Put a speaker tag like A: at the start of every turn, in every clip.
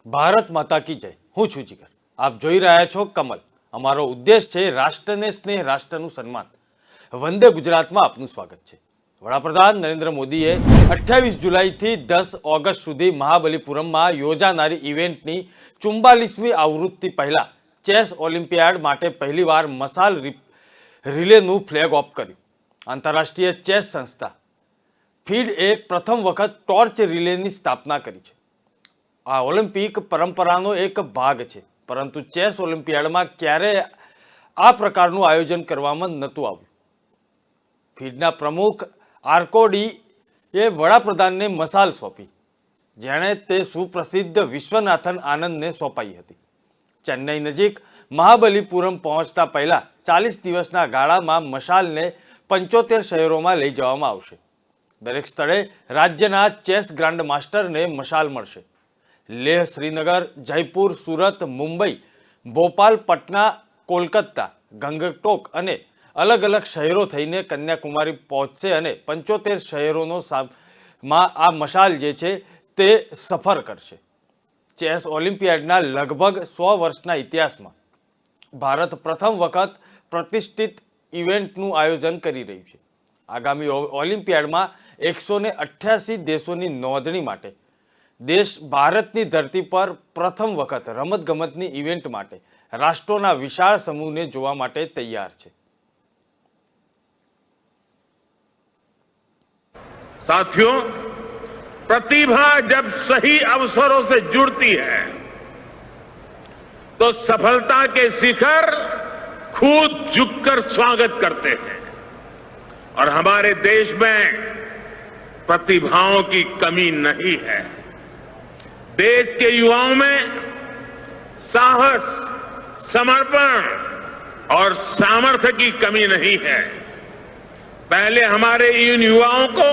A: ભારત માતા કી જય. હું છું જીગર. આપ જોઈ રહ્યા છો કમલ. અમારો ઉદ્દેશ છે રાષ્ટ્રને સ્નેહ, રાષ્ટ્રનું સન્માન. વંદે ગુજરાતમાં આપનું સ્વાગત છે. વડાપ્રધાન નરેન્દ્ર મોદીએ 28 જુલાઈથી 10 ઓગસ્ટ સુધી મહાબલીપુરમમાં યોજાનારી ઇવેન્ટની 44મી આવૃત્તિ પહેલા ચેસ ઓલિમ્પિયાડ માટે પહેલીવાર મશાલ રિલેનું ફ્લેગ ઓફ કર્યું. આંતરરાષ્ટ્રીય ચેસ સંસ્થા ફીડે પ્રથમ વખત ટોર્ચ રિલેની સ્થાપના કરી છે. આ ઓલિમ્પિક પરંપરાનો એક ભાગ છે, પરંતુ ચેસ ઓલિમ્પિયાડમાં ક્યારેય આ પ્રકારનું આયોજન કરવામાં નહોતું આવ્યું. ફીડના પ્રમુખ આર્કોડીએ વડાપ્રધાનને મશાલ સોંપી, જેણે તે સુપ્રસિદ્ધ વિશ્વનાથન આનંદને સોંપાઈ હતી. ચેન્નઈ નજીક મહાબલીપુરમ પહોંચતા પહેલા 40 દિવસના ગાળામાં મશાલને 75 શહેરોમાં લઈ જવામાં આવશે. દરેક સ્થળે રાજ્યના ચેસ ગ્રાન્ડ માસ્ટરને મશાલ મળશે. લેહ, શ્રીનગર, જયપુર, સુરત, મુંબઈ, ભોપાલ, પટના, કોલકાતા, ગંગટોક અને અલગ અલગ શહેરો થઈને કન્યાકુમારી પહોંચશે અને 75 શહેરોનો માં આ મશાલ જે છે તે સફર કરશે. ચેસ ઓલિમ્પિયાડના લગભગ 100 વર્ષના ઇતિહાસમાં ભારત પ્રથમ વખત પ્રતિષ્ઠિત ઇવેન્ટનું આયોજન કરી રહ્યું છે. આગામી ઓલિમ્પિયાડમાં 188 દેશોની નોંધણી માટે દેશ ભારતની ધરતી પર પ્રથમ વખત રમતગમતની ઇવેન્ટ માટે રાષ્ટ્રોના વિશાળ સમૂહને જોવા માટે તૈયાર છે.
B: साथियों, प्रतिभा जब सही अवसरों से जुड़ती है तो सफलता के शिखर खुद झुककर स्वागत करते हैं और हमारे देश में प्रतिभाओं की कमी नहीं है. देश के युवाओं में साहस, समर्पण और सामर्थ्य की कमी नहीं है. पहले हमारे इन युवाओं को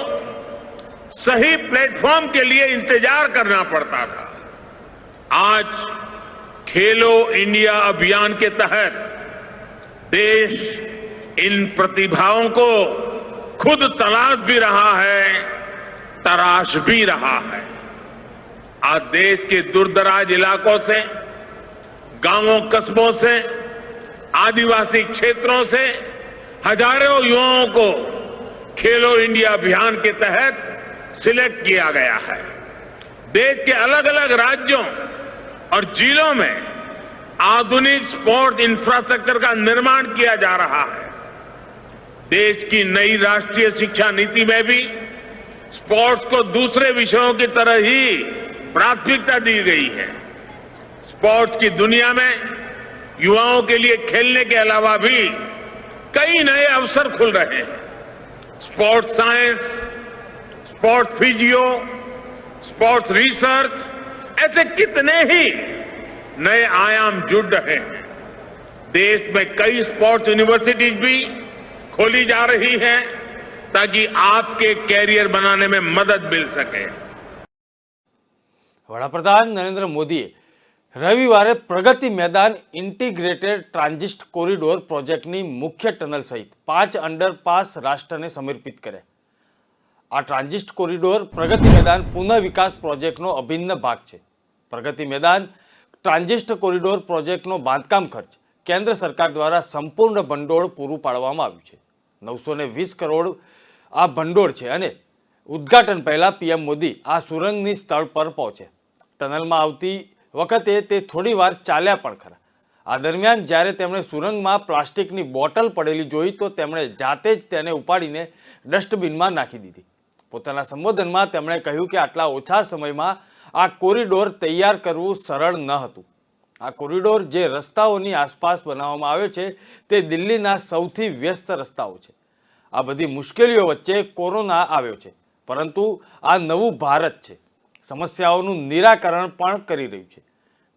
B: सही प्लेटफॉर्म के लिए इंतजार करना पड़ता था. आज खेलो इंडिया अभियान के तहत देश इन प्रतिभाओं को खुद तलाश भी रहा है, तराश भी रहा है. आज देश के दूरदराज इलाकों से, गांवों कस्बों से, आदिवासी क्षेत्रों से हजारों युवाओं को खेलो इंडिया अभियान के तहत सिलेक्ट किया गया है. देश के अलग अलग राज्यों और जिलों में आधुनिक स्पोर्ट्स इंफ्रास्ट्रक्चर का निर्माण किया जा रहा है. देश की नई राष्ट्रीय शिक्षा नीति में भी स्पोर्ट्स को दूसरे विषयों की तरह ही प्राथमिकता दी गई है. स्पोर्ट्स की दुनिया में युवाओं के लिए खेलने के अलावा भी कई नए अवसर खुल रहे हैं. Sports science, sports physio, sports research, ऐसे कितने ही नए आयाम जुड़ रहे हैं. देश में कई स्पोर्ट्स यूनिवर्सिटीज भी खोली जा रही हैं ताकि आपके कैरियर बनाने में मदद मिल सके.
A: વડાપ્રધાન નરેન્દ્ર મોદીએ રવિવારે પ્રગતિ મેદાન ઇન્ટિગ્રેટેડ ટ્રાન્ઝિટ કોરિડોર પ્રોજેક્ટની મુખ્ય ટનલ સહિત 5 અંડરપાસ રાષ્ટ્રને સમર્પિત કર્યા. આ ટ્રાન્ઝિટ કોરિડોર પ્રગતિ મેદાન પુનઃ વિકાસ પ્રોજેક્ટનો અભિન્ન ભાગ છે. પ્રગતિ મેદાન ટ્રાન્ઝિટ કોરિડોર પ્રોજેક્ટનો બાંધકામ ખર્ચ કેન્દ્ર સરકાર દ્વારા સંપૂર્ણ ભંડોળ પૂરું પાડવામાં આવ્યું છે. 920 કરોડ આ ભંડોળ છે અને ઉદ્ઘાટન પહેલા પીએમ મોદી આ સુરંગની સ્થળ પર પહોંચે. ટનલમાં આવતી વખતે તે થોડી વાર ચાલ્યા પણ ખરા. આ દરમિયાન જ્યારે તેમણે સુરંગમાં પ્લાસ્ટિકની બોટલ પડેલી જોઈ તો તેમણે જાતે જ તેને ઉપાડીને ડસ્ટબિનમાં નાખી દીધી. પોતાના સંબોધનમાં તેમણે કહ્યું કે આટલા ઓછા સમયમાં આ કોરિડોર તૈયાર કરવું સરળ ન હતું. આ કોરિડોર જે રસ્તાઓની આસપાસ બનાવવામાં આવ્યો છે તે દિલ્હીના સૌથી વ્યસ્ત રસ્તાઓ છે. આ બધી મુશ્કેલીઓ વચ્ચે કોરોના આવ્યો છે, પરંતુ આ નવું ભારત છે. સમસ્યાઓનું નિરાકરણ પણ કરી રહ્યું છે.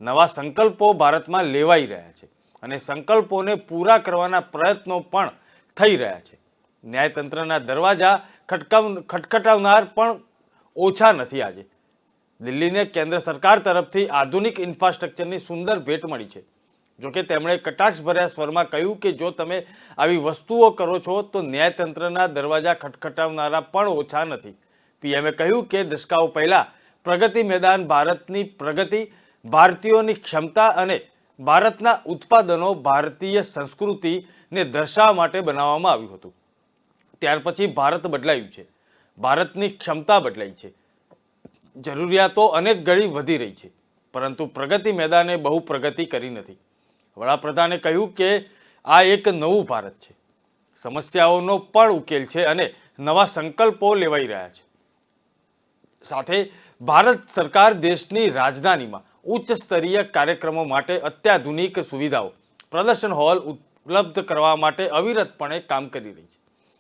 A: નવા સંકલ્પો ભારતમાં લેવાઈ રહ્યા છે અને સંકલ્પોને પૂરા કરવાના પ્રયત્નો પણ થઈ રહ્યા છે. ન્યાયતંત્રના દરવાજા ખટખટાવનાર પણ ઓછા નથી. આજે દિલ્હીને કેન્દ્ર સરકાર તરફથી આધુનિક ઇન્ફ્રાસ્ટ્રક્ચરની સુંદર ભેટ મળી છે. જોકે તેમણે કટાક્ષભર્યા સ્વરમાં કહ્યું કે જો તમે આવી વસ્તુઓ કરો છો તો ન્યાયતંત્રના દરવાજા ખટખટાવનારા પણ ઓછા નથી. પીએમએ કહ્યું કે દશકાઓ પહેલા પ્રગતિ મેદાન ભારતની પ્રગતિ, ભારતીયોની ક્ષમતા અને ભારતના ઉત્પાદનો ભારતીય સંસ્કૃતિને દર્શાવવા માટે બનાવવામાં આવ્યું હતું. ત્યાર પછી ભારત બદલાયું છે, ભારતની ક્ષમતા બદલાઈ છે, જરૂરિયાતો અનેક ગણી વધી રહી છે, પરંતુ પ્રગતિ મેદાને બહુ પ્રગતિ કરી નથી. વડાપ્રધાને કહ્યું કે આ એક નવું ભારત છે, સમસ્યાઓનો પણ ઉકેલ છે અને નવા સંકલ્પો લેવાઈ રહ્યા છે. સાથે ભારત સરકાર દેશની રાજધાનીમાં ઉચ્ચ સ્તરીય કાર્યક્રમો માટે અત્યાધુનિક સુવિધાઓ, પ્રદર્શન હોલ ઉપલબ્ધ કરવા માટે અવિરતપણે કામ કરી રહી છે.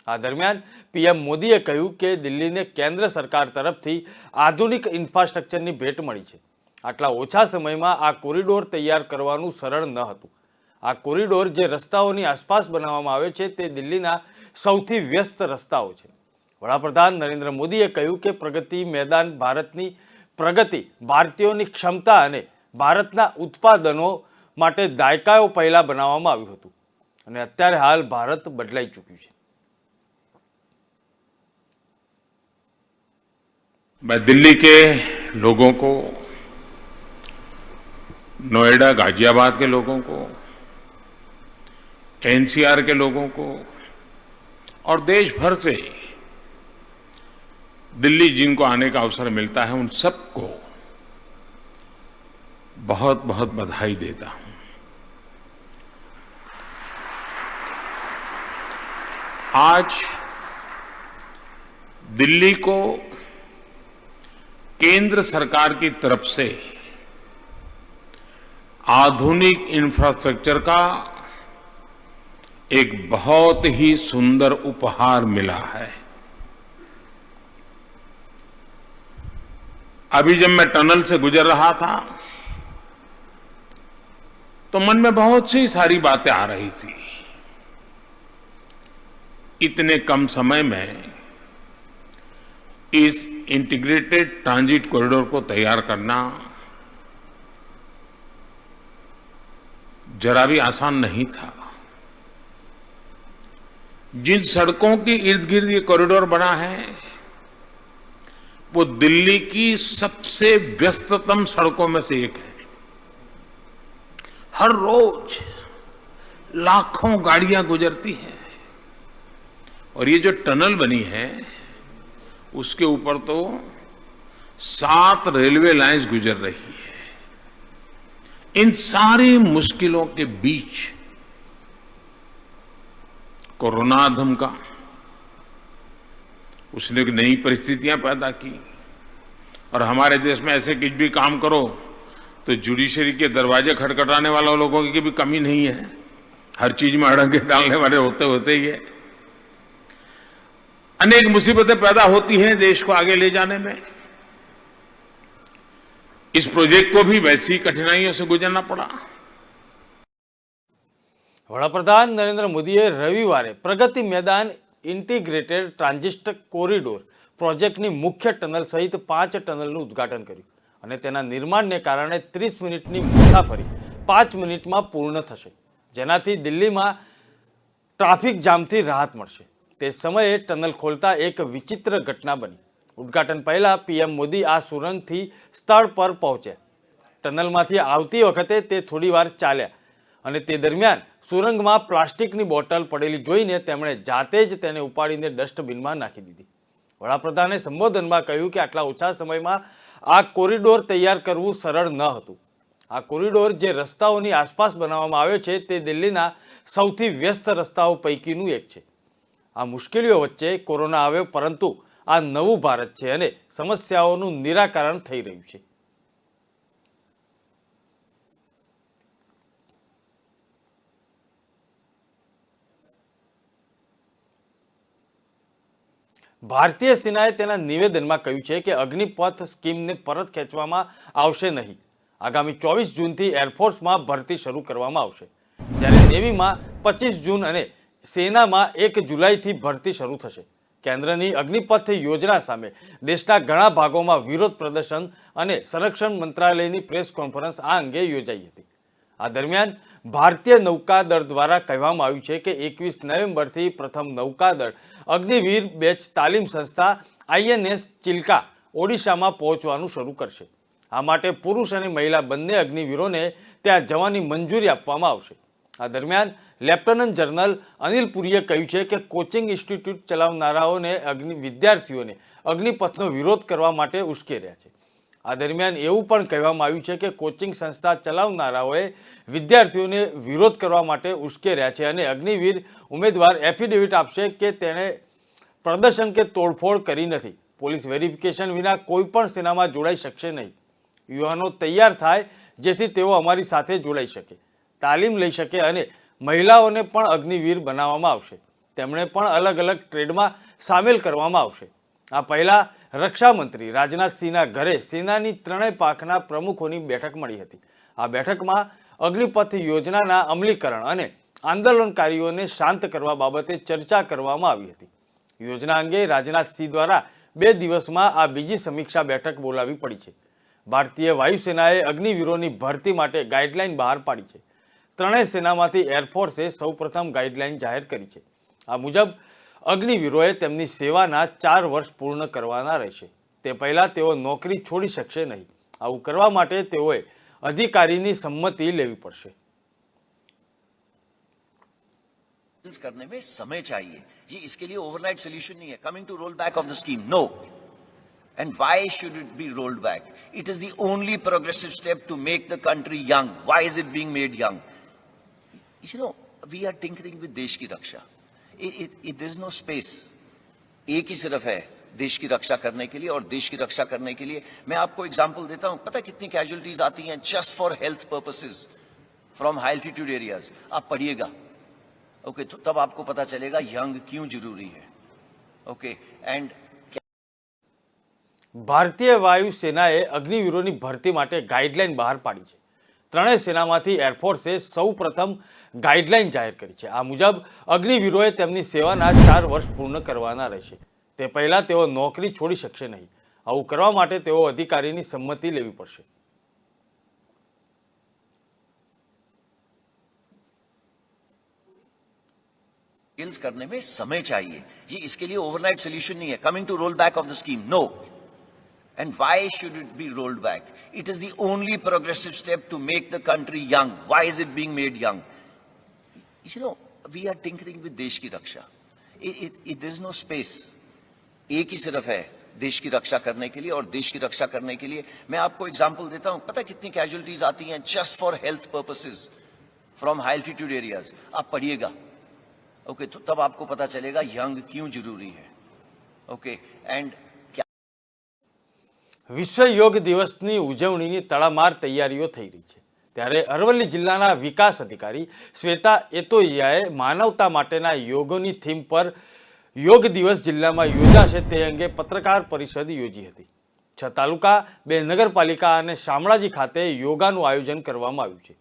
A: આ દરમિયાન પીએમ મોદીએ કહ્યું કે દિલ્હીને કેન્દ્ર સરકાર તરફથી આધુનિક ઇન્ફ્રાસ્ટ્રક્ચરની ભેટ મળી છે. આટલા ઓછા સમયમાં આ કોરિડોર તૈયાર કરવાનું સરળ ન હતું. આ કોરિડોર જે રસ્તાઓની આસપાસ બનાવવામાં આવે છે તે દિલ્હીના સૌથી વ્યસ્ત રસ્તાઓ છે. વડાપ્રધાન નરેન્દ્ર મોદીએ કહ્યું કે પ્રગતિ મેદાન ભારતની પ્રગતિ, ભારતીયોની ક્ષમતા અને ભારતના ઉત્પાદનો માટે દાયકાઓ પહેલા બનાવવામાં આવ્યું હતું અને અત્યારે હાલ ભારત બદલાઈ ચૂક્યું છે.
B: मैं दिल्ली के लोगों को, नोएडा गाजियाबाद के लोगों को, एनसीआर के लोगों को और देश भर से दिल्ली जिनको आने का अवसर मिलता है उन सबको बहुत बहुत बधाई देता हूं. आज दिल्ली को केंद्र सरकार की तरफ से आधुनिक इंफ्रास्ट्रक्चर का एक बहुत ही सुंदर उपहार मिला है. अभी जब मैं टनल से गुजर रहा था तो मन में बहुत सी सारी बातें आ रही थी. इतने कम समय में इस इंटीग्रेटेड ट्रांजिट कॉरिडोर को तैयार करना जरा भी आसान नहीं था. जिन सड़कों के इर्द गिर्द ये कॉरिडोर बना है वो दिल्ली की सबसे व्यस्ततम सड़कों में से एक है. हर रोज लाखों गाड़ियां गुजरती हैं और ये जो टनल बनी है उसके ऊपर तो 7 रेलवे लाइंस गुजर रही है. इन सारी मुश्किलों के बीच कोरोना धमका, उसने नई परिस्थितियां पैदा की और हमारे देश में ऐसे कुछ भी काम करो तो जुडिशरी के दरवाजे खटखटाने वाले लोगों की भी कमी नहीं है. हर चीज में अड़ंगे डालने वाले होते ही है. अनेक मुसीबतें पैदा होती हैं देश को आगे ले जाने में. इस प्रोजेक्ट को भी वैसी कठिनाइयों से गुजरना पड़ा.
A: વડાપ્રધાન નરેન્દ્ર મોદીએ રવિવારે પ્રગતિ મેદાન ઇન્ટિગ્રેટેડ ટ્રાન્ઝિટ કોરિડોર પ્રોજેક્ટની મુખ્ય ટનલ સહિત 5 ટનલનું ઉદ્ઘાટન કર્યું અને તેના નિર્માણને કારણે 30 મિનિટની મુસાફરી 5 મિનિટમાં પૂર્ણ થશે, જેનાથી દિલ્હીમાં ટ્રાફિક જામથી રાહત મળશે. તે સમયે ટનલ ખોલતા એક વિચિત્ર ઘટના બની. ઉદ્ઘાટન પહેલા પીએમ મોદી આ સુરંગથી સ્થળ પર પહોંચ્યા. ટનલમાંથી આવતી વખતે તે થોડીવાર ચાલ્યા અને તે દરમિયાન સુરંગમાં પ્લાસ્ટિકની બોટલ પડેલી જોઈને તેમણે જાતે જ તેને ઉપાડીને ડસ્ટબિનમાં નાખી દીધી. વડાપ્રધાને સંબોધનમાં કહ્યું કે આટલા ઓછા સમયમાં આ કોરિડોર તૈયાર કરવું સરળ ન હતું. આ કોરિડોર જે રસ્તાઓની આસપાસ બનાવવામાં આવ્યો છે તે દિલ્હીના સૌથી વ્યસ્ત રસ્તાઓ પૈકીનું એક છે. આ મુશ્કેલીઓ વચ્ચે કોરોના આવ્યો, પરંતુ આ નવું ભારત છે અને સમસ્યાઓનું નિરાકરણ થઈ રહ્યું છે. ભારતીય સેનાએ તેના નિવેદનમાં કહ્યું છે કે અગ્નિપથ સ્કીમને પરત ખેંચવામાં આવશે નહીં. આગામી 24 જૂનથી એરફોર્સમાં ભરતી શરૂ કરવામાં આવશે, જ્યારે નેવીમાં 25 જૂન અને સેનામાં 1 જુલાઈથી ભરતી શરૂ થશે. કેન્દ્રની અગ્નિપથ યોજના સામે દેશના ઘણા ભાગોમાં વિરોધ પ્રદર્શન અને સંરક્ષણ મંત્રાલયની પ્રેસ કોન્ફરન્સ આ અંગે યોજાઈ હતી. આ દરમિયાન ભારતીય નૌકાદળ દ્વારા કહેવામાં આવ્યું છે કે 21 નવેમ્બરથી પ્રથમ નૌકાદળ અગ્નિવીર બેચ તાલીમ સંસ્થા INS ચિલ્કા ઓડિશામાં પહોંચવાનું શરૂ કરશે. આ માટે પુરુષ અને મહિલા બંને અગ્નિવીરોને ત્યાં જવાની મંજૂરી આપવામાં આવશે. આ દરમિયાન લેફ્ટનન્ટ જનરલ અનિલ પુરીએ કહ્યું છે કે કોચિંગ ઇન્સ્ટિટ્યૂટ ચલાવનારાઓને વિદ્યાર્થીઓને અગ્નિપથનો વિરોધ કરવા માટે ઉશ્કેર્યા છે. આ દરમિયાન એવું પણ કહેવામાં આવ્યું છે કે કોચિંગ સંસ્થા ચલાવનારાઓએ વિદ્યાર્થીઓને વિરોધ કરવા માટે ઉશ્કેર્યા છે અને અગ્નિવીર ઉમેદવાર એફિડેવિટ આપશે કે તેણે પ્રદર્શન કે તોડફોડ કરી નથી. પોલીસ વેરિફિકેશન વિના કોઈ પણ સેનામાં જોડાઈ શકશે નહીં. યુવાનો તૈયાર થાય જેથી તેઓ અમારી સાથે જોડાઈ શકે, તાલીમ લઈ શકે અને મહિલાઓને પણ અગ્નિવીર બનાવવામાં આવશે. તેમણે પણ અલગ અલગ ટ્રેડમાં સામેલ કરવામાં આવશે. આ પહેલા રક્ષામંત્રી રાજનાથસિંહના ઘરે સેનાની ત્રણેય પાંખના પ્રમુખોની બેઠક મળી હતી. આ બેઠકમાં અગ્નિપથ યોજનાના અમલીકરણ અને આંદોલનકારીઓને શાંત કરવા બાબતે ચર્ચા કરવામાં આવી હતી. યોજના અંગે રાજનાથસિંહ દ્વારા 2 દિવસમાં આ બીજી સમીક્ષા બેઠક બોલાવી પડી છે. ભારતીય વાયુસેનાએ અગ્નિવીરોની ભરતી માટે ગાઈડલાઈન બહાર પાડી છે. ત્રણેય સેનામાંથી એરફોર્સે સૌપ્રથમ ગાઈડલાઈન જાહેર કરી છે. આ મુજબ અગ્નિવીરોએ તેમની સેવાના 4 વર્ષ પૂર્ણ કરવાના રહેશે. તે પહેલા તેઓ નોકરી છોડી શકશે નહીં. આવું કરવા માટે તેઓએ અધિકારીની સંમતિ લેવી પડશે.
C: करने में समय चाहिए. ये इसके लिए ओवरनाइट सोल्यूशन नहीं है. Coming to roll back of the scheme, no. And why should it be rolled back? It is the only progressive step to make the country young. Why is it being made young? You know, we are tinkering with देश की रक्षा. There is no space. एक ही सिर्फ है देश की रक्षा करने के लिए, और देश की रक्षा करने के लिए मैं आपको एग्जांपल देता हूं. पता कितनी कैजुअलिटीज आती हैं just for health purposes from high altitude areas. आप पढ़िएगा, ओके, तो तब आपको पता चलेगा यंग क्यों जरूरी है. ओके, एंड
A: ભારતીય વાયુ સેનાએ અગ્નિવીરોની ભરતી માટે ગાઈડલાઈન બહાર પાડી છે. ત્રણેય સેનામાંથી એરફોર્સે સૌપ્રથમ ગાઈડલાઈન જાહેર કરી છે. આ મુજબ અગ્નિવીરોએ તેમની સેવાના 4 વર્ષ પૂર્ણ કરવાના રહેશે. તે પહેલા તેઓ નોકરી છોડી શકશે નહીં. આવું કરવા માટે તેઓ અધિકારીની સંમતિ લેવી પડશે.
C: करने में समय चाहिए. ये इसके लिए ओवरनाइट सोल्यूशन नहीं है. Coming to roll back of the scheme, no. And why should it be rolled back? It is the only progressive step to make the country young. Why is it being made young? You know, we are tinkering with देश की रक्षा. There is no space. एक ही सिर्फ है देश की रक्षा करने के लिए, और देश की रक्षा करने के लिए मैं आपको एग्जांपल देता हूं. पता कितनी कैजुअलिटीज आती हैं just for health purposes from high altitude areas. आप पढ़िएगा, ओके, तो तब आपको पता चलेगा यंग क्यों जरूरी है. ओके, एंड
A: વિશ્વ યોગ દિવસની ઉજવણીની તડામાર તૈયારીઓ થઈ રહી છે. ત્યારે અરવલ્લી જિલ્લાના વિકાસ અધિકારી શ્વેતા એતોયાએ માનવતા માટેના યોગની થીમ પર યોગ દિવસ જિલ્લામાં યોજાશે તે અંગે પત્રકાર પરિષદ યોજી હતી. 6 તાલુકા, 2 નગરપાલિકા અને શામળાજી ખાતે યોગાનું આયોજન કરવામાં આવ્યું છે.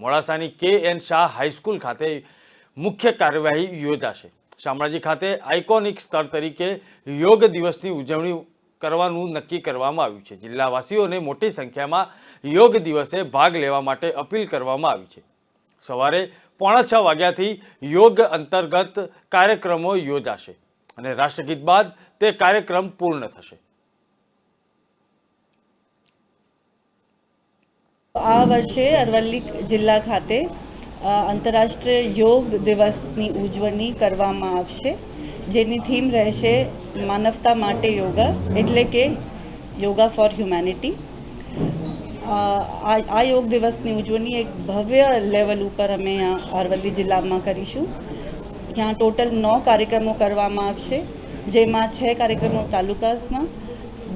A: મોડાસાની KN શાહ હાઈસ્કૂલ ખાતે મુખ્ય કાર્યવાહી યોજાશે. શામળાજી ખાતે આઇકોનિક સ્થળ તરીકે યોગ દિવસની ઉજવણી કરવાનું નક્કી કરવામાં આવ્યું છે. જિલ્લાવાસીઓને મોટી સંખ્યામાં યોગ દિવસે ભાગ લેવા માટે અપીલ કરવામાં આવી છે. સવારે 5:45 વાગ્યાથી યોગ અંતર્ગત કાર્યક્રમો યોજાશે અને રાષ્ટ્રગીત બાદ તે કાર્યક્રમ પૂર્ણ થશે.
D: આ વર્ષે અરવલ્લી જિલ્લા ખાતે આંતરરાષ્ટ્રીય યોગ દિવસની ઉજવણી કરવામાં આવશે, જેની થીમ રહેશે માનવતા માટે યોગા, એટલે કે યોગા ફોર હ્યુમેનિટી. આ યોગ દિવસની ઉજવણી એક ભવ્ય લેવલ ઉપર અમે અહીંયા અરવલ્લી જિલ્લામાં કરીશું. ત્યાં ટોટલ 9 કાર્યક્રમો કરવામાં આવશે, જેમાં 6 કાર્યક્રમો તાલુકામાં,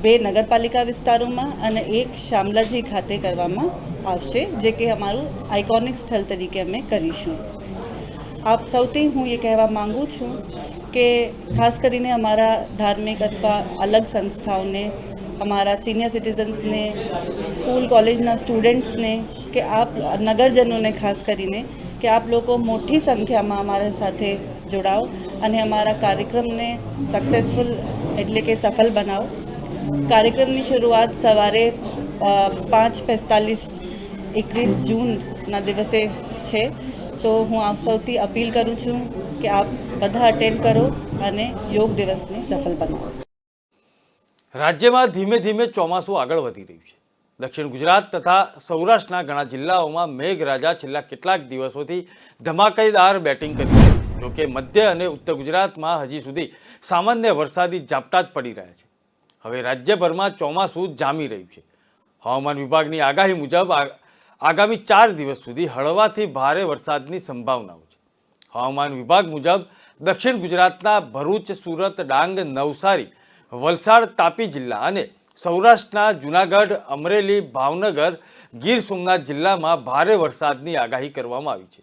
D: 2 નગરપાલિકા વિસ્તારોમાં અને 1 શામળાજી ખાતે કરવામાં આવશે, જે કે અમારું આઇકોનિક સ્થળ તરીકે અમે કરીશું. આપ સૌથી હું એ કહેવા માંગુ છું કે ખાસ કરીને અમારા ધાર્મિક અથવા અલગ સંસ્થાઓને, અમારા સિનિયર સિટીઝન્સને, સ્કૂલ કોલેજના સ્ટુડન્ટ્સને, કે આપ નગરજનોને ખાસ કરીને કે આપ લોકો મોટી સંખ્યામાં અમારા સાથે જોડાઓ અને અમારા કાર્યક્રમને સક્સેસફુલ એટલે કે સફળ બનાવો. કાર્યક્રમની શરૂઆત સવારે 5:45 21 જૂનના દિવસે છે. તો હું આપ સૌથી અપીલ કરું છું કે આપ બધા અટેન્ડ કરો અને યોગ દિવસને સફળ બનાવો.
A: રાજ્યમાં ધીમે ધીમે ચોમાસું આગળ વધી રહ્યું છે. દક્ષિણ ગુજરાત તથા સૌરાષ્ટ્રના ઘણા જિલ્લાઓમાં મેઘરાજા છેલ્લા કેટલાક દિવસોથી ધમાકેદાર બેટિંગ કરી રહ્યું છે. જોકે મધ્ય અને ઉત્તર ગુજરાતમાં હજી સુધી સામાન્ય વરસાદી ઝાપટા જ પડી રહ્યા છે. હવે રાજ્યભરમાં ચોમાસું જામી રહ્યું છે. હવામાન વિભાગની આગાહી મુજબ આગામી 4 દિવસ સુધી હળવાથી ભારે વરસાદની સંભાવનાઓ છે. હવામાન વિભાગ મુજબ દક્ષિણ ગુજરાતના ભરૂચ, સુરત, ડાંગ, નવસારી, વલસાડ, તાપી જિલ્લા અને સૌરાષ્ટ્રના જૂનાગઢ, અમરેલી, ભાવનગર, ગીર સોમનાથ જિલ્લામાં ભારે વરસાદની આગાહી કરવામાં આવી છે.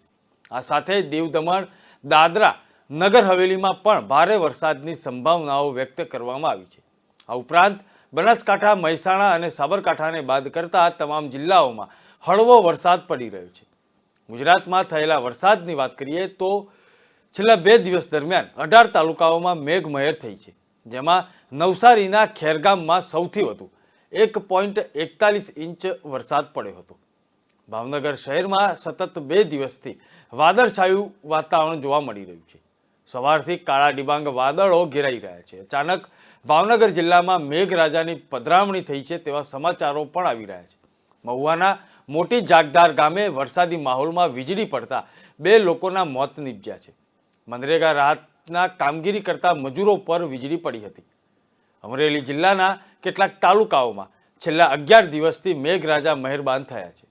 A: આ સાથે દીવ, દમણ, દાદરા, નગર હવેલીમાં પણ ભારે વરસાદની સંભાવનાઓ વ્યક્ત કરવામાં આવી છે. આ ઉપરાંત બનાસકાંઠા, મહેસાણા અને સાબરકાંઠાને બાદ કરતા તમામ જિલ્લાઓમાં હળવો વરસાદ પડી રહ્યો છે. ગુજરાતમાં થયેલા વરસાદની વાત કરીએ તો છેલ્લા 2 દિવસ દરમિયાન 18 તાલુકાઓમાં મેઘમહેર થઈ છે, જેમાં નવસારીના ખેરગામમાં સૌથી વધુ 1.41 ઇંચ વરસાદ પડ્યો હતો. ભાવનગર શહેરમાં સતત 2 દિવસથી વાદળછાયું વાતાવરણ જોવા મળી રહ્યું છે. સવારથી કાળા ડિબાંગ વાદળો ઘેરાઈ રહ્યા છે. અચાનક ભાવનગર જિલ્લામાં મેઘરાજાની પધરામણી થઈ છે તેવા સમાચારો પણ આવી રહ્યા છે. મહુવાના મોટી જાગદાર ગામે વરસાદી માહોલમાં વીજળી પડતા 2 લોકોના મોત નીપજ્યા છે. મનરેગા રાહતના કામગીરી કરતા મજૂરો પર વીજળી પડી હતી. અમરેલી જિલ્લાના કેટલાક તાલુકાઓમાં છેલ્લા 11 દિવસથી મેઘરાજા મહેરબાન થયા છે.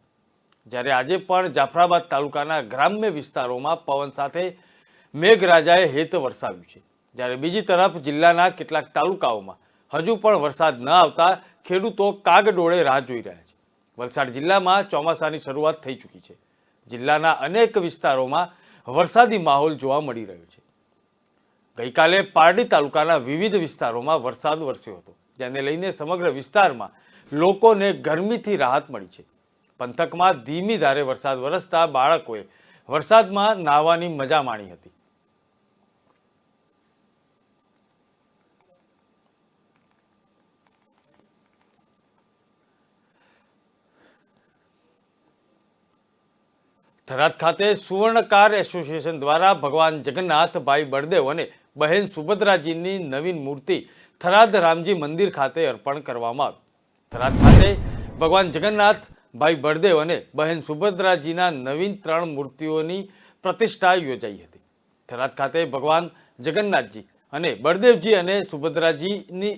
A: જ્યારે આજે પણ જાફરાબાદ તાલુકાના ગ્રામ્ય વિસ્તારોમાં પવન સાથે મેઘરાજાએ હેત વરસાવ્યું છે. જ્યારે બીજી તરફ જિલ્લાના કેટલાક તાલુકાઓમાં હજુ પણ વરસાદ ન આવતા ખેડૂતો કાગડોળે રાહ જોઈ રહ્યા છે. વલસાડ જિલ્લામાં ચોમાસાની શરૂઆત થઈ ચૂકી છે. જિલ્લાના અનેક વિસ્તારોમાં વરસાદી માહોલ જોવા મળી રહ્યો છે. ગઈકાલે પારડી તાલુકાના વિવિધ વિસ્તારોમાં વરસાદ વરસ્યો હતો, જેને લઈને સમગ્ર વિસ્તારમાં લોકોને ગરમીથી રાહત મળી છે. પંથકમાં ધીમી ધારે વરસાદ વરસતા બાળકોએ વરસાદમાં નાહવાની મજા માણી હતી. થરાદ ખાતે સુવર્ણકાર એસોસિએશન દ્વારા ભગવાન જગન્નાથ, ભાઈ બળદેવ અને બહેન સુભદ્રાજીની નવીન મૂર્તિ થરાદ રામજી મંદિર ખાતે અર્પણ કરવામાં આવી. થરાદ ખાતે ભગવાન જગન્નાથ, ભાઈ બળદેવ અને બહેન સુભદ્રાજીના નવીન 3 મૂર્તિઓની પ્રતિષ્ઠા યોજાઈ હતી. થરાદ ખાતે ભગવાન જગન્નાથજી અને બળદેવજી અને સુભદ્રાજીની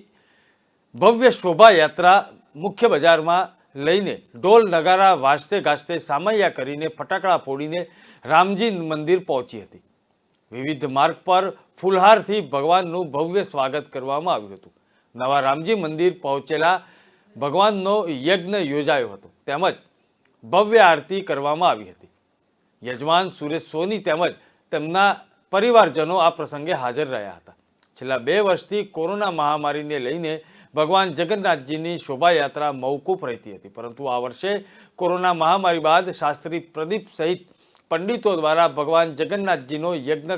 A: ભવ્ય શોભાયાત્રા મુખ્ય બજારમાં લઈને ઢોલ નગારા વાજતે ગાજતે સામૈયા કરીને ફટાકડા ફોડીને રામજી મંદિર પહોંચી હતી. વિવિધ માર્ગ પર ફૂલહારથી ભગવાનનું ભવ્ય સ્વાગત કરવામાં આવ્યું હતું. નવા રામજી મંદિર પહોંચેલા ભગવાનનો યજ્ઞ યોજાયો હતો, તેમજ ભવ્ય આરતી કરવામાં આવી હતી. યજમાન સુરેશ સોની તેમજ તેમના પરિવારજનો આ પ્રસંગે હાજર રહ્યા હતા. છેલ્લા 2 વર્ષથી કોરોના મહામારીને લઈને ભગવાન જગન્નાથજીની શોભાયાત્રા મોકૂફ રહેતી હતી, પરંતુ આ વર્ષે કોરોના મહામારી બાદ શાસ્ત્રી પ્રદીપ સહિત પંડિતો દ્વારા ભગવાન જગન્નાથજીનો યજ્ઞ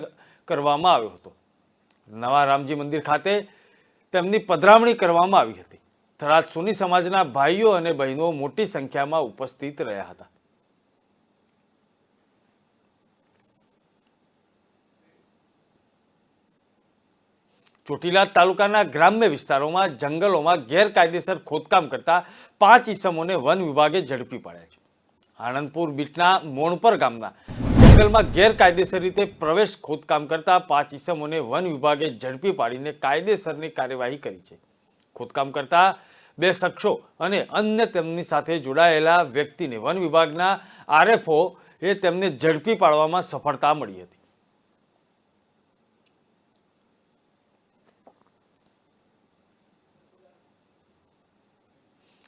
A: કરવામાં આવ્યો હતો. નવા રામજી મંદિર ખાતે તેમની પધરામણી કરવામાં આવી હતી. થરાદ સોની સમાજના ભાઈઓ અને બહેનો મોટી સંખ્યામાં ઉપસ્થિત રહ્યા હતા. ચોટીલા તાલુકાના ગ્રામ્ય વિસ્તારોમાં જંગલોમાં ગેરકાયદેસર ખોદકામ કરતા 5 ઈસમોને વન વિભાગે ઝડપી પાડ્યા છે. આણંદપુર બીટના મોણપર ગામના જંગલમાં ગેરકાયદેસર રીતે પ્રવેશ ખોદકામ કરતા 5 ઈસમોને વન વિભાગે ઝડપી પાડીને કાયદેસરની કાર્યવાહી કરી છે. ખોદકામ કરતા 2 શખ્સો અને અન્ય તેમની સાથે જોડાયેલા વ્યક્તિને વન વિભાગના આરએફઓ એ તેમને ઝડપી પાડવામાં સફળતા મળી હતી.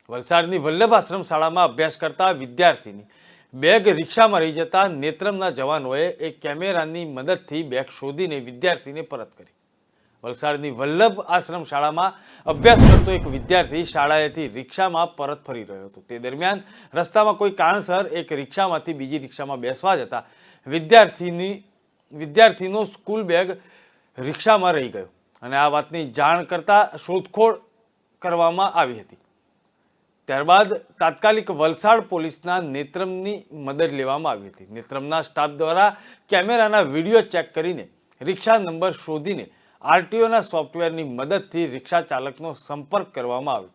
A: વલસાડની વલ્લભ આશ્રમ શાળામાં અભ્યાસ કરતા વિદ્યાર્થીની બેગ રિક્ષામાં રહી જતા નેત્રમના જવાનોએ એક કેમેરાની મદદથી બેગ શોધીને વિદ્યાર્થીને પરત કરી. વલસાડની વલ્લભ આશ્રમ શાળામાં અભ્યાસ કરતો એક વિદ્યાર્થી શાળાએથી રિક્ષામાં પરત ફરી રહ્યો હતો. તે દરમિયાન રસ્તામાં કોઈ કારણસર એક રિક્ષામાંથી બીજી રિક્ષામાં બેસવા જતા વિદ્યાર્થીનો સ્કૂલ બેગ રિક્ષામાં રહી ગયો અને આ વાતની જાણ કરતા શોધખોળ કરવામાં આવી હતી. ત્યારબાદ તાત્કાલિક વલસાડ પોલીસના નેત્રમની મદદ લેવામાં આવી હતી. નેત્રમના સ્ટાફ દ્વારા કેમેરાના વિડીયો ચેક કરીને રિક્ષા નંબર શોધીને આરટીઓના સોફ્ટવેરની મદદથી રિક્ષા ચાલકનો સંપર્ક કરવામાં આવ્યો.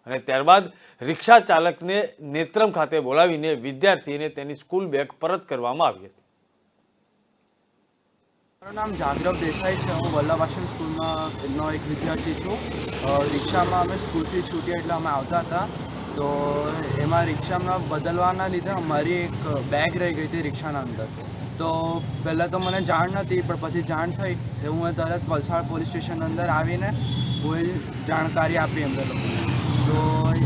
A: અને ત્યારબાદ રિક્ષા ચાલકને નેત્રમ ખાતે બોલાવીને વિદ્યાર્થીને તેની સ્કૂલ બેગ પરત કરવામાં આવી હતી.
E: મારું નામ જાગ્રવ દેસાઈ છે. હું વલ્લભ આશ્રમ સ્કૂલનો એક વિદ્યાર્થી છું. રિક્ષામાં અમે સ્કૂલથી છૂટીએ એટલે અમે આવતા હતા, તો એમાં રિક્ષામાં બદલવાના લીધે અમારી એક બેગ રહી ગઈ હતી રિક્ષાના અંદર. તો પહેલાં તો મને જાણ નથી, પણ પછી જાણ થઈ એટલે હું તરત વલસાડ પોલીસ સ્ટેશન અંદર આવીને હું જાણકારી આપી એમને લોકોને. તો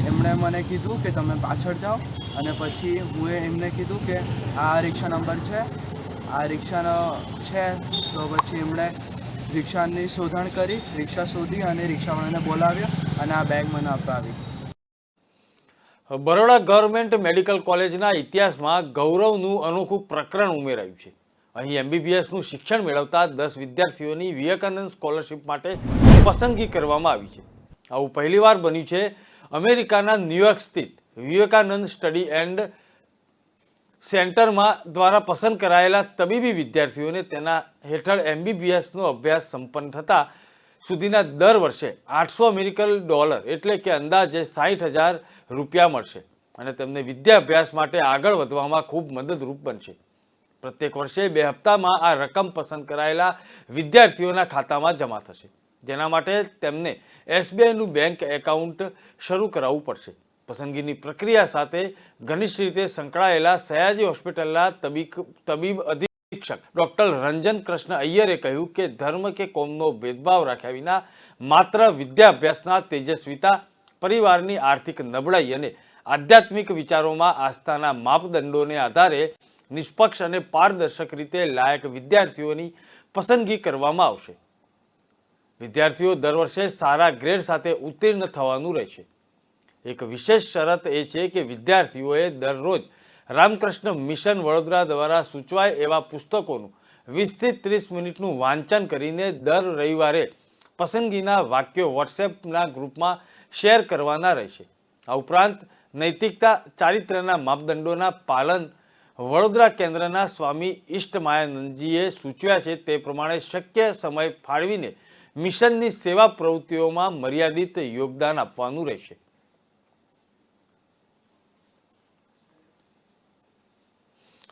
E: એમણે મને કીધું કે તમે પાછળ જાઓ, અને પછી હું એમને કીધું કે આ રિક્ષા નંબર છે, આ રિક્ષાનો છે. તો પછી એમણે રિક્ષાની શોધણ કરી, રિક્ષા શોધી અને રિક્ષાવાળાને બોલાવ્યો અને આ બેગ મને અપાવી.
A: બરોડા ગવર્મેન્ટ મેડિકલ કોલેજના ઇતિહાસમાં ગૌરવનું અનોખું પ્રકરણ ઉમેરાયું છે. અહીં MBBSનું શિક્ષણ મેળવતા 10 વિદ્યાર્થીઓની વિવેકાનંદ સ્કોલરશિપ માટે પસંદગી કરવામાં આવી છે. આવું પહેલીવાર બન્યું છે. અમેરિકાના ન્યૂયોર્ક સ્થિત વિવેકાનંદ સ્ટડી એન્ડ સેન્ટરમાં દ્વારા પસંદ કરાયેલા તબીબી વિદ્યાર્થીઓને તેના હેઠળ MBBSનો અભ્યાસ સંપન્ન થતાં સુધીના દર વર્ષે $800 એટલે કે અંદાજે 60,000 રૂપિયા મળશે અને તેમને વિદ્યાભ્યાસ માટે આગળ વધવામાં ખૂબ મદદરૂપ બનશે. પ્રત્યેક વર્ષે 2 હપ્તામાં આ રકમ પસંદ કરાયેલા વિદ્યાર્થીઓના ખાતામાં જમા થશે, જેના માટે તેમને SBIનું બેંક એકાઉન્ટ શરૂ કરાવવું પડશે. પસંદગીની પ્રક્રિયા સાથે ઘનિષ્ઠ રીતે સંકળાયેલા સયાજી હોસ્પિટલના તબીબ અધિક્ષક ડોક્ટર રંજન કૃષ્ણ અય્યરે કહ્યું કે ધર્મ કે કોમનો ભેદભાવ રાખ્યા વિના માત્ર વિદ્યાભ્યાસના તેજસ્વીતા, પરિવારની આર્થિક નબળાઈ અને આધ્યાત્મિક વિચારોમાં આસ્થાના માપદંડોને આધારે નિષ્પક્ષ અને પારદર્શક રીતે લાયક વિદ્યાર્થીઓની પસંદગી કરવામાં આવશે. વિદ્યાર્થીઓ દર વર્ષે સારા ગ્રેડ સાથે ઉત્તીર્ણ થવાનું રહેશે. એક વિશેષ શરત એ છે કે વિદ્યાર્થીઓએ દરરોજ રામકૃષ્ણ મિશન વડોદરા દ્વારા સૂચવાય એવા પુસ્તકોનું 20 થી 30 મિનિટનું વાંચન કરીને દર રવિવારે પસંદગીના વાક્યો વોટ્સએપના ગ્રુપમાં શેર કરવાના રહેશે. આ ઉપરાંત નૈતિકતા, ચારિત્ર્યના માપદંડોના પાલન વડોદરા કેન્દ્રના સ્વામી ઇષ્ટમાયાનંદજીએ સૂચવ્યા છે તે પ્રમાણે શક્ય સમય ફાળવીને મિશનની સેવા પ્રવૃત્તિઓમાં મર્યાદિત યોગદાન આપવાનું રહેશે.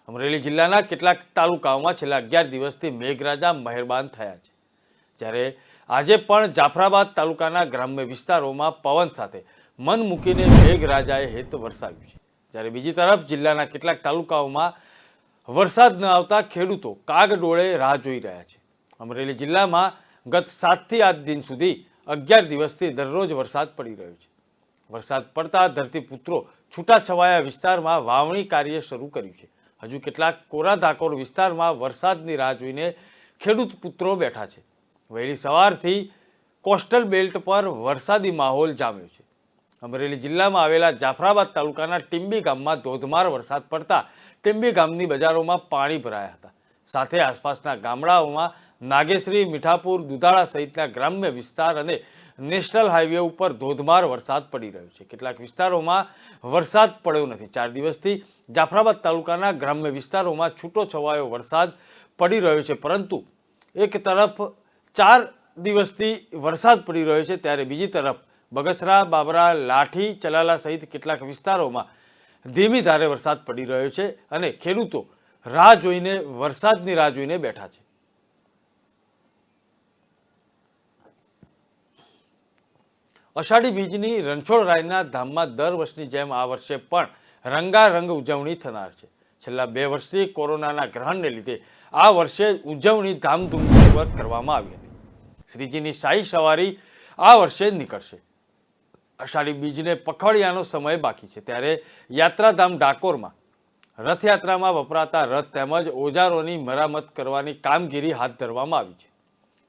A: અમરેલી જિલ્લાના કેટલાક તાલુકાઓમાં છેલ્લા 11 દિવસથી મેઘરાજા મહેરબાન થયા છે, જ્યારે આજે પણ જાફરાબાદ તાલુકાના ગ્રામ્ય વિસ્તારોમાં પવન સાથે મન મૂકીને મેઘરાજાએ હેત વરસાવ્યું છે. જ્યારે બીજી તરફ જિલ્લાના કેટલાક તાલુકાઓમાં વરસાદ ન આવતા ખેડૂતો કાગડોળે રાહ જોઈ રહ્યા છે. અમરેલી જિલ્લામાં ગત 7 થી 8 દિન સુધી 11 દિવસથી દરરોજ વરસાદ પડી રહ્યો છે. વરસાદ પડતા ધરતીપુત્રો છૂટાછવાયા વિસ્તારમાં વાવણી કાર્ય શરૂ કર્યું છે. હજુ કેટલાક કોરા ધાકોર વિસ્તારમાં વરસાદની રાહ જોઈને ખેડૂત પુત્રો બેઠા છે. વહેલી સવારથી કોસ્ટલ બેલ્ટ પર વરસાદી માહોલ જામ્યો છે. અમરેલી જિલ્લામાં આવેલા જાફરાબાદ તાલુકાના ટીંબી ગામમાં ધોધમાર વરસાદ પડતા ટીંબી ગામની બજારોમાં પાણી ભરાયા હતા. સાથે આસપાસના ગામડાઓમાં નાગેશ્રી, મીઠાપુર, દુધાળા સહિતના ગ્રામ્ય વિસ્તાર અને નેશનલ હાઈવે ઉપર ધોધમાર વરસાદ પડી રહ્યો છે. કેટલાક વિસ્તારોમાં વરસાદ પડ્યો નથી. 4 દિવસથી જાફરાબાદ તાલુકાના ગ્રામ્ય વિસ્તારોમાં છૂટો છવાયો વરસાદ પડી રહ્યો છે, પરંતુ એક તરફ 4 દિવસથી વરસાદ પડી રહ્યો છે, ત્યારે બીજી તરફ બગસરા, બાબરા, લાઠી, ચલાલા સહિત કેટલાક વિસ્તારોમાં ધીમી ધારે વરસાદ પડી રહ્યો છે અને ખેડૂતો વરસાદની રાહ જોઈને બેઠા છે. અષાઢી બીજની રણછોડરાયના ધામમાં દર વર્ષની જેમ આ વર્ષે પણ રંગારંગ ઉજવણી થનાર છે. છેલ્લા 2 વર્ષથી કોરોનાના ગ્રહણને લીધે આ વર્ષે ઉજવણી ધામધૂમપૂર્વક કરવામાં આવી હતી. શ્રીજીની શાહી સવારી આ વર્ષે નીકળશે. અષાઢી બીજને પખવાડિયાનો સમય બાકી છે, ત્યારે યાત્રાધામ ડાકોરમાં રથયાત્રામાં વપરાતા રથ તેમજ ઓજારોની મરામત કરવાની કામગીરી હાથ ધરવામાં આવી છે.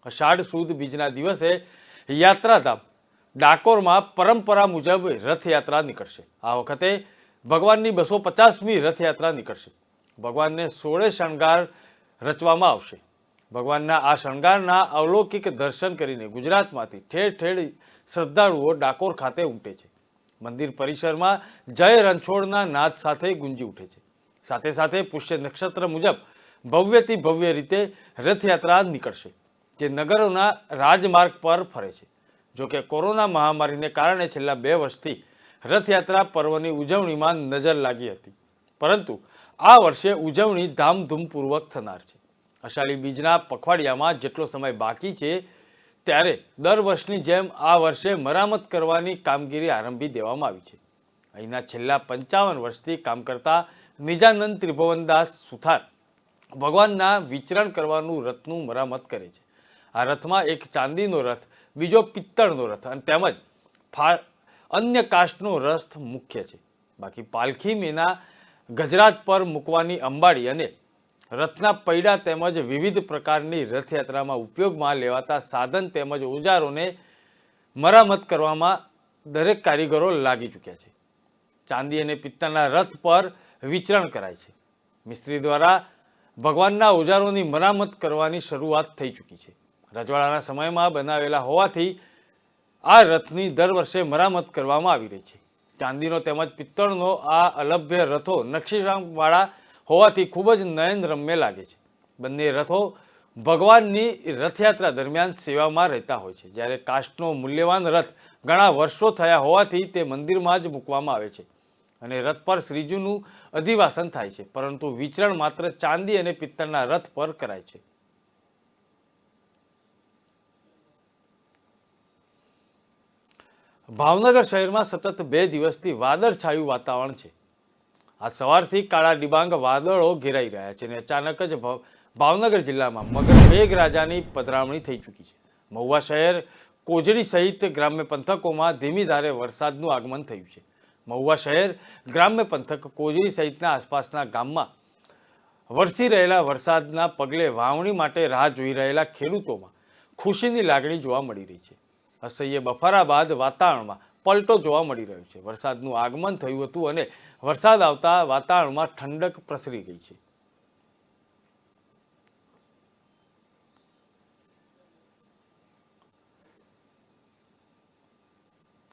A: અષાઢ સુદ બીજના દિવસે યાત્રાધામ ડાકોરમાં પરંપરા મુજબ રથયાત્રા નીકળશે. આ વખતે ભગવાનની 250મી રથયાત્રા નીકળશે. ભગવાનને 16 શણગાર રચવામાં આવશે. ભગવાનના આ શણગારના અલૌકિક દર્શન કરીને ગુજરાતમાંથી ઠેર ઠેર શ્રદ્ધાળુઓ ડાકોર ખાતે ઉમટે છે. મંદિર પરિસરમાં જય રણછોડના નાદ સાથે ગુંજી ઉઠે છે. સાથે સાથે પુષ્ય નક્ષત્ર મુજબ ભવ્યથી ભવ્ય રીતે રથયાત્રા નીકળશે, જે નગરોના રાજમાર્ગ પર ફરે છે. જોકે કોરોના મહામારીને કારણે છેલ્લા 2 વર્ષથી રથયાત્રા પર્વની ઉજવણીમાં નજર લાગી હતી, પરંતુ આ વર્ષે ઉજવણી ધામધૂમપૂર્વક થનાર છે. અષાઢી બીજના પખવાડિયામાં જેટલો સમય બાકી છે ત્યારે દર વર્ષની જેમ આ વર્ષે મરામત કરવાની કામગીરી આરંભી દેવામાં આવી છે. અહીંના છેલ્લા 55 વર્ષથી કામ કરતા નિજાનંદ ત્રિભુવનદાસ સુથાર ભગવાનના વિચરણ કરવાનું રથનું મરામત કરે છે. આ રથમાં એક ચાંદીનો રથ, બીજો પિત્તળનો રથ અને તેમજ અન્ય કાષ્ટનો રથ મુખ્ય છે. બાકી પાલખી મેના ગજરાત પર મૂકવાની અંબાડી અને રથના પૈડા તેમજ વિવિધ પ્રકારની રથયાત્રામાં ઉપયોગમાં લેવાતા સાધન તેમજ ઓજારોને મરામત કરવામાં દરેક કારીગરો લાગી ચૂક્યા છે. ચાંદી અને પિત્તળના રથ પર વિચરણ કરાય છે. મિસ્ત્રી દ્વારા ભગવાનના ઓજારોની મરામત કરવાની શરૂઆત થઈ ચૂકી છે. રજવાડાના સમયમાં બનાવેલા હોવાથી આ રથની દર વર્ષે મરામત કરવામાં આવી રહી છે. ચાંદીનો તેમજ પિત્તળનો આ અલભ્ય રથો નકશીકામવાળા હોવાથી ખૂબ જ નયનરમ્ય લાગે છે. બંને રથો ભગવાનની રથયાત્રા દરમિયાન સેવામાં રહેતા હોય છે. જ્યારે કાષ્ટનો મૂલ્યવાન રથ ઘણા વર્ષો થયા હોવાથી તે મંદિરમાં જ મૂકવામાં આવે છે અને રથ પર શ્રીજીનું અધિવાસન થાય છે, પરંતુ વિચરણ માત્ર ચાંદી અને પિત્તળના રથ પર કરાય છે. ભાવનગર શહેરમાં સતત 2 દિવસથી વાદળછાયું વાતાવરણ છે. આ સવારથી કાળા ડિબાંગ વાદળો ઘેરાઈ રહ્યા છે અને અચાનક જ ભાવનગર જિલ્લામાં મેઘરાજાની પધરામણી થઈ ચૂકી છે. મહુવા શહેર, કોજડી સહિત ગ્રામ્ય પંથકોમાં ધીમી ધારે વરસાદનું આગમન થયું છે. મહુવા શહેર, ગ્રામ્ય પંથક, કોજડી સહિતના આસપાસના ગામમાં વરસી રહેલા વરસાદના પગલે વાવણી માટે રાહ જોઈ રહેલા ખેડૂતોમાં ખુશીની લાગણી જોવા મળી રહી છે. અસહ્ય બફારા બાદ વાતાવરણમાં પલટો જોવા મળી રહ્યો છે. વરસાદનું આગમન થયું હતું અને વરસાદ આવતા વાતાવરણમાં ઠંડક પ્રસરી ગઈ છે.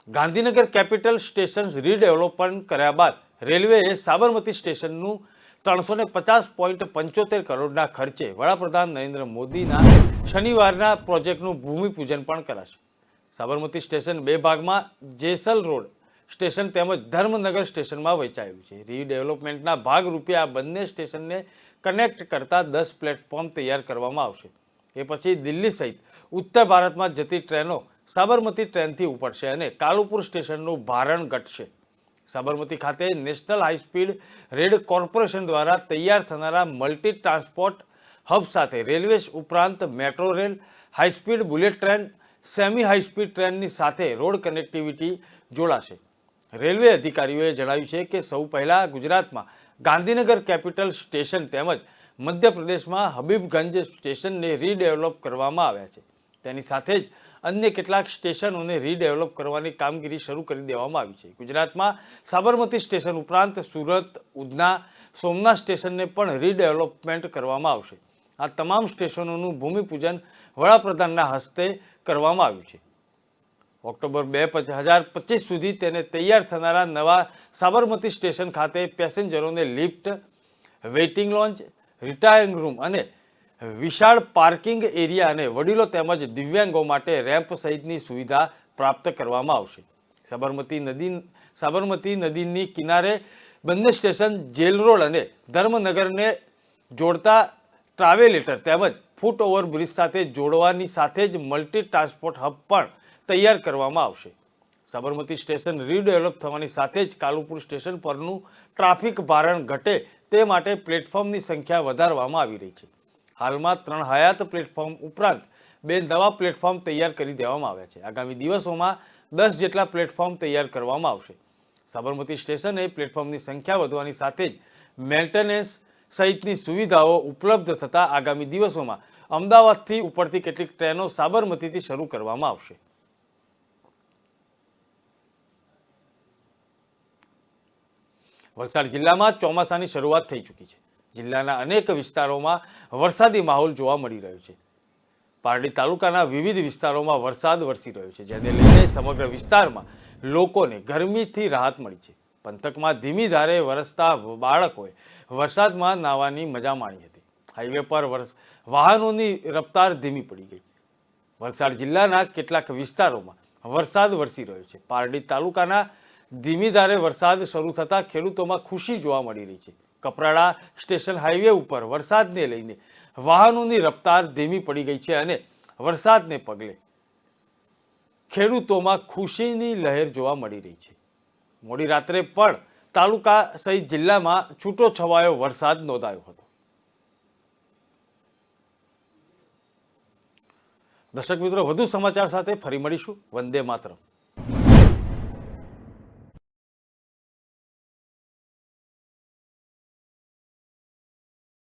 A: ગાંધીનગર કેપિટલ સ્ટેશન રીડેવલપમેન્ટ કર્યા બાદ રેલવેએ સાબરમતી સ્ટેશનનું 350.75 કરોડના ખર્ચે વડાપ્રધાન નરેન્દ્ર મોદીના શનિવારના પ્રોજેક્ટનું ભૂમિપૂજન પણ કરાશે. સાબરમતી સ્ટેશન 2 ભાગમાં જેસલ રોડ સ્ટેશન તેમજ ધર્મનગર સ્ટેશનમાં વહેંચાયેલું છે. રીડેવલપમેન્ટના ભાગરૂપે આ બંને સ્ટેશનને કનેક્ટ કરતા 10 પ્લેટફોર્મ તૈયાર કરવામાં આવશે. એ પછી દિલ્હી સહિત ઉત્તર ભારતમાં જતી ટ્રેનો સાબરમતી ટ્રેનથી ઉપડશે અને કાલુપુર સ્ટેશનનું ભારણ ઘટશે. સાબરમતી ખાતે નેશનલ હાઈસ્પીડ રેલ કોર્પોરેશન દ્વારા તૈયાર થનારા મલ્ટી ટ્રાન્સપોર્ટ હબ સાથે રેલવે ઉપરાંત metro rail, high speed bullet train, semi high speed ટ્રેનની સાથે રોડ કનેક્ટિવિટી જોડાશે. રેલવે અધિકારીઓએ જણાવ્યું છે કે સૌ પહેલા ગુજરાતમાં ગાંધીનગર કેપિટલ સ્ટેશન તેમજ મધ્યપ્રદેશમાં હબીબગંજ સ્ટેશનને રીડેવલપ કરવામાં આવ્યા છે. તેની સાથે જ અન્ય કેટલાક સ્ટેશનોને રીડેવલપ કરવાની કામગીરી શરૂ કરી દેવામાં આવી છે. ગુજરાતમાં સાબરમતી સ્ટેશન ઉપરાંત સુરત, ઉધના, સોમનાથ સ્ટેશનને પણ રીડેવલપમેન્ટ કરવામાં આવશે. આ તમામ સ્ટેશનોનું ભૂમિપૂજન વડાપ્રધાનના હસ્તે કરવામાં આવ્યું છે. ઓક્ટોબર 2025 સુધી તેને તૈયાર થનારા નવા સાબરમતી સ્ટેશન ખાતે પેસેન્જરોને લિફ્ટ, વેઇટિંગ લોન્જ, રિટાયરિંગ રૂમ અને વિશાળ પાર્કિંગ એરિયા અને વડીલો તેમજ દિવ્યાંગો માટે રેમ્પ સહિતની સુવિધા પ્રાપ્ત કરવામાં આવશે. સાબરમતી નદીની કિનારે બંને સ્ટેશન જેલ રોડ અને ધર્મનગરને જોડતા ટ્રાવેલેટર તેમજ ફૂટ ઓવર બ્રિજ સાથે જોડવાની સાથે જ મલ્ટી ટ્રાન્સપોર્ટ હબ પણ તૈયાર કરવામાં આવશે. સાબરમતી સ્ટેશન રીડેવલપ થવાની સાથે જ કાલુપુર સ્ટેશન પરનું ટ્રાફિક ભારણ ઘટે તે માટે પ્લેટફોર્મની સંખ્યા વધારવામાં આવી રહી છે. હાલમાં 3 હયાત પ્લેટફોર્મ ઉપરાંત 2 નવા પ્લેટફોર્મ તૈયાર કરી દેવામાં આવ્યા છે. આગામી દિવસોમાં 10 જેટલા પ્લેટફોર્મ તૈયાર કરવામાં આવશે. સાબરમતી સ્ટેશને પ્લેટફોર્મની સંખ્યા વધવાની સાથે જ મેન્ટેનન્સ સહિતની સુવિધાઓ ઉપલબ્ધ થતાં આગામી દિવસોમાં અમદાવાદથી ઉપડતી કેટલીક ટ્રેનો સાબરમતીથી શરૂ કરવામાં આવશે. વલસાડ જિલ્લામાં ચોમાસાની શરૂઆત થઈ ચૂકી છે. જિલ્લાના અનેક વિસ્તારોમાં વરસાદી માહોલ જોવા મળી રહ્યો છે. પારડી તાલુકાના વિવિધ વિસ્તારોમાં વરસાદ વરસી રહ્યો છે, જેને લઈને સમગ્ર વિસ્તારમાં લોકોને ગરમીથી રાહત મળી છે. પંથકમાં ધીમી ધારે વરસતા બાળકોએ વરસાદમાં નાહવાની મજા માણી હતી. હાઈવે પર વાહનોની રફતાર ધીમી પડી ગઈ. વલસાડ જિલ્લાના કેટલાક વિસ્તારોમાં વરસાદ વરસી રહ્યો છે। પારડી તાલુકાના ધીમી ધારે વરસાદ શરૂ થતાં ખેડૂતોમાં ખુશી જોવા મળી રહી છે। કપરાડા સ્ટેશન હાઈવે ઉપર વરસાદને લઈને વાહનોની રફતાર ધીમી પડી ગઈ છે અને વરસાદને પગલે ખેડૂતોમાં ખુશીની લહેર જોવા મળી રહી છે। મોડી રાત્રે પણ તાલુકા સહિત જિલ્લામાં છૂટો છવાયો વરસાદ નોંધાયો હતો। દર્શક મિત્રો, વધુ સમાચાર સાથે ફરી મળીશું। વંદે માતરમ।